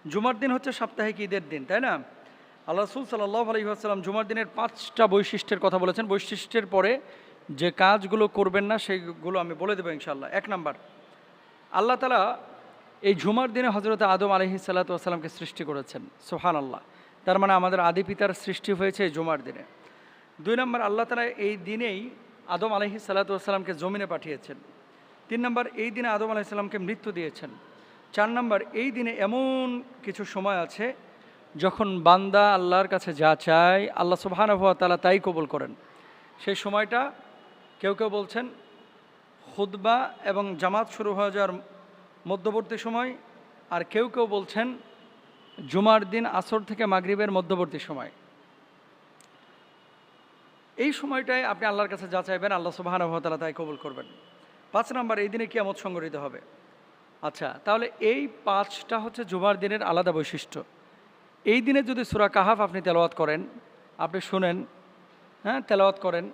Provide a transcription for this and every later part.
জুমার দিন হচ্ছে সাপ্তাহিক ঈদের দিন, তাই না? আল্লাহ রাসূল সাল্লাল্লাহু আলাইহি ওয়াসাল্লাম জুমার দিনের 5টা বৈশিষ্ট্যের কথা বলেছেন। বৈশিষ্ট্যের পরে যে কাজগুলো করবেন না সেইগুলো আমি বলে দেবো ইনশাআল্লাহ। 1 নাম্বার, আল্লাহ তাআলা এই জুমার দিনে হযরত আদম আলাইহিস সালাতু ওয়াস সালামকে সৃষ্টি করেছেন। সুবহানাল্লাহ। তার মানে আমাদের আদি পিতার সৃষ্টি হয়েছে এই জুমার দিনে। 2 নাম্বার, আল্লাহ তাআলা এই দিনেই আদম আলাইহিস সালাতু ওয়াস সালামকে জমিনে পাঠিয়েছেন। 3 নাম্বার, এই দিনে আদম আলাইহিস সালামকে মৃত্যু দিয়েছেন। 4 নাম্বার, এই দিনে এমন কিছু সময় আছে যখন বান্দা আল্লাহর কাছে যা চায় আল্লাহ সুবহানাহু ওয়া তাআলা তাই কবুল করেন। সেই সময়টা কেউ কেউ বলছেন খুতবা এবং জামাত শুরু হয়ে যাওয়ার মধ্যবর্তী সময়, আর কেউ কেউ বলছেন জুমার দিন আসর থেকে মাগরিবের মধ্যবর্তী সময়। এই সময়টায় আপনি আল্লাহর কাছে যা চাইবেন আল্লাহ সুবহানাহু ওয়া তাআলা তাই কবুল করবেন। 5 নাম্বার, এই দিনে কিয়ামত সংঘটিত হবে। আচ্ছা, তাহলে এই 5টা হচ্ছে জুমার দিনের আলাদা বৈশিষ্ট্য। এই দিনে যদি সূরা কাহাফ আপনি তেলাওয়াত করেন, আপনি শুনেন, হ্যাঁ তেলাওয়াত করেন,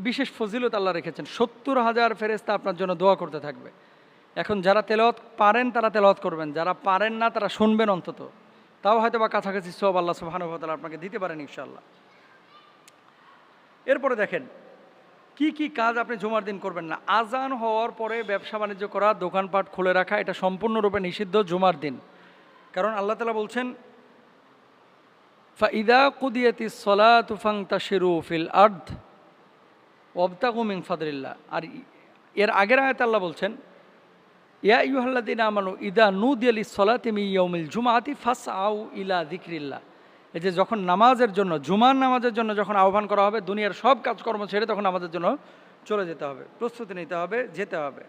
বিশেষ ফজিলত আল্লাহ রেখেছেন। 70,000 ফেরেশতা আপনার জন্য দোয়া করতে থাকবে। এখন যারা তেলাওয়াত পারেন তারা তেলাওয়াত করবেন, যারা পারেন না তারা শুনবেন অন্তত, তাও হয়তো বা কাছাকাছি সওয়াব আল্লাহ সুবহানাহু ওয়া তাআলা আপনাকে দিতে পারেন ইনশাআল্লাহ। এরপরে দেখেন কি কি কাজ আপনি জুমার দিন করবেন না। আজান হওয়ার পরে ব্যবসা বাণিজ্য করা, দোকানপাট খুলে রাখা, এটা সম্পূর্ণরূপে নিষিদ্ধ জুমার দিন। কারণ আল্লাহ তাআলা বলছেন ফাইদা কুদিয়াতিস সলাতু ফান্তাশিরু ফিল আরদ ওয়াবতাগু মিন ফাদলিল্লাহ। আর এর আগের আয়াতে আল্লাহ বলছেন ইয়া আইয়ুহাল্লাযীনা আমানু ইদা নুদিয়া লিস-সলাতি মিন ইয়াউমিল জুমআতি ফাসআউ ইলা যিকরিল্লাহ। এই যে যখন নামাজের জন্য, জুমার নামাজের জন্য যখন আহ্বান করা হবে, দুনিয়ার সব কাজকর্ম ছেড়ে তখন আমাদের জন্য চলে যেতে হবে, প্রস্তুতি নিতে হবে, যেতে হবে।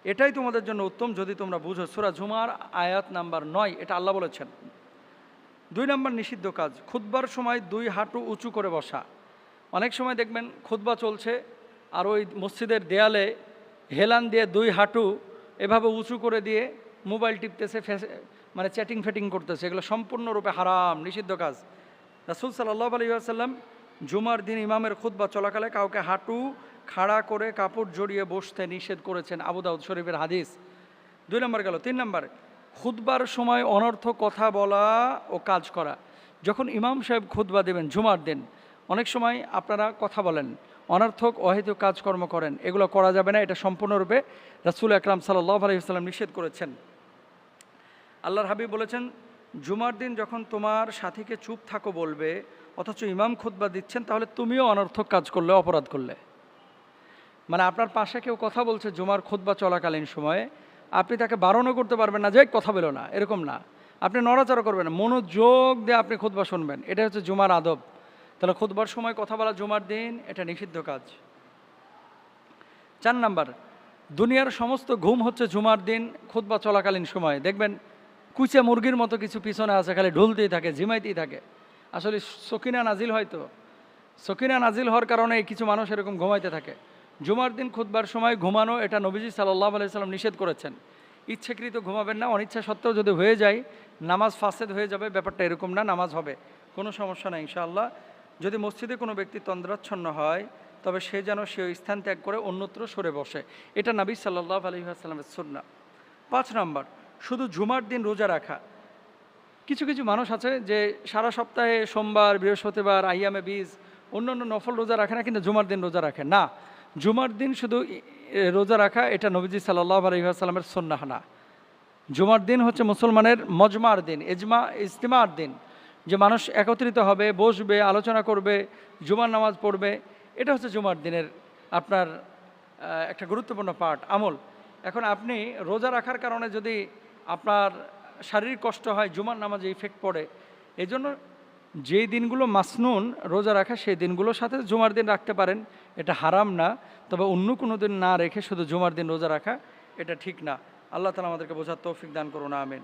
এটাই তোমাদের জন্য উত্তম যদি তোমরা বুঝো। সূরা জুমার আয়াত নাম্বার 9 এটা আল্লাহ বলেছেন। 2 নাম্বার নিষিদ্ধ কাজ, খুতবার সময় 2 হাঁটু উঁচু করে বসা। অনেক সময় দেখবেন খুতবা চলছে আর ওই মসজিদের দেয়ালে হেলান দিয়ে 2 হাঁটু এভাবে উঁচু করে দিয়ে মোবাইল টিপতেছে, মানে চ্যাটিং ফ্যাটিং করতেছে। এগুলো সম্পূর্ণরূপে হারাম, নিষিদ্ধ কাজ। রাসূল সাল্লাল্লাহু আলাইহি ওয়াসাল্লাম জুমার দিন ইমামের খুতবা চলাকালে কাউকে হাঁটু খাড়া করে কাপড় জড়িয়ে বসতে নিষেধ করেছেন, আবু দাউদ শরীফের হাদিস। 2 নম্বর গেল। 3 নম্বর, খুতবার সময় অনর্থক কথা বলা ও কাজ করা। যখন ইমাম সাহেব খুতবা দেবেন জুমার দিন, অনেক সময় আপনারা কথা বলেন, অনর্থক অহেতুক কাজকর্ম করেন, এগুলো করা যাবে না। এটা সম্পূর্ণরূপে রাসূল আকরাম সাল্লাল্লাহু আলাইহি ওয়াসাল্লাম নিষেধ করেছেন। আল্লাহর হাবিব বলেছেন জুমার দিন যখন তোমার সাথীকে চুপ থাকো বলবে অথচ ইমাম খুতবা দিচ্ছেন, তাহলে তুমিও অনর্থক কাজ করলে, অপরাধ করলে। মানে আপনার পাশে কেউ কথা বলছে জুমার খুতবা চলাকালীন সময়ে, আপনি তাকে বারণও করতে পারবেন না যে কথা বলো না, এরকম না। আপনি নড়াচড়া করবেন না, মনোযোগ দিয়ে আপনি খুতবা শুনবেন। এটা হচ্ছে জুমার আদব। তাহলে খুতবার সময় কথা বলা জুমার দিন এটা নিষিদ্ধ কাজ। 4 নাম্বার, দুনিয়ার সমস্ত ঘুম হচ্ছে জুমার দিন খুতবা চলাকালীন সময়। দেখবেন কুচে মুরগির মতো কিছু পিছনে আছে, খালি ঢুলতেই থাকে, ঝিমাইতেই থাকে। আসলে সকিনা নাজিল হয়তো, সকিনা নাজিল হওয়ার কারণে কিছু মানুষ এরকম ঘুমাইতে থাকে। জুমার দিন খুতবার সময় ঘুমানো এটা নবীজি সাল্লাল্লাহু আলাইহি সাল্লাম নিষেধ করেছেন। ইচ্ছাকৃত ঘুমাবেন না, অনিচ্ছা সত্ত্বেও যদি হয়ে যায় নামাজ ফাসেদ হয়ে যাবে, ব্যাপারটা এরকম না, নামাজ হবে, কোনো সমস্যা নেই ইনশাআল্লাহ। যদি মসজিদে কোনো ব্যক্তি তন্দ্রাচ্ছন্ন হয় তবে সে যেন সে স্থান ত্যাগ করে অন্যত্র সরে বসে, এটা নবী সাল্লাল্লাহু আলাইহি ওয়াসাল্লামের সুন্নাহ। 5 নম্বর, শুধু জুমার দিন রোজা রাখা। কিছু কিছু মানুষ আছে যে সারা সপ্তাহে সোমবার, বৃহস্পতিবার, আইয়ামে বীজ অন্যান্য নফল রোজা রাখে না, কিন্তু জুমার দিন রোজা রাখে না। জুমার দিন শুধু রোজা রাখা এটা নবীজি সাল্লাল্লাহু আলাইহি ওয়াসাল্লামের সুন্নাহ না। জুমার দিন হচ্ছে মুসলমানের মজমার দিন, ইজতিমার দিন, যে মানুষ একত্রিত হবে, বসবে, আলোচনা করবে, জুমার নামাজ পড়বে। এটা হচ্ছে জুমার দিনের আপনার একটা গুরুত্বপূর্ণ পার্ট, আমল। এখন আপনি রোজা রাখার কারণে যদি আপনার শারীরিক কষ্ট হয়, জুমার নামাজে ইফেক্ট পড়ে, এই জন্য যেই দিনগুলো মাসনুন রোজা রাখা সেই দিনগুলোর সাথে জুমার দিন রাখতে পারেন, এটা হারাম না। তবে অন্য কোনো দিন না রেখে শুধু জুমার দিন রোজা রাখা এটা ঠিক না। আল্লাহ তাআলা আমাদেরকে বোঝার তৌফিক দান করুন, আমিন।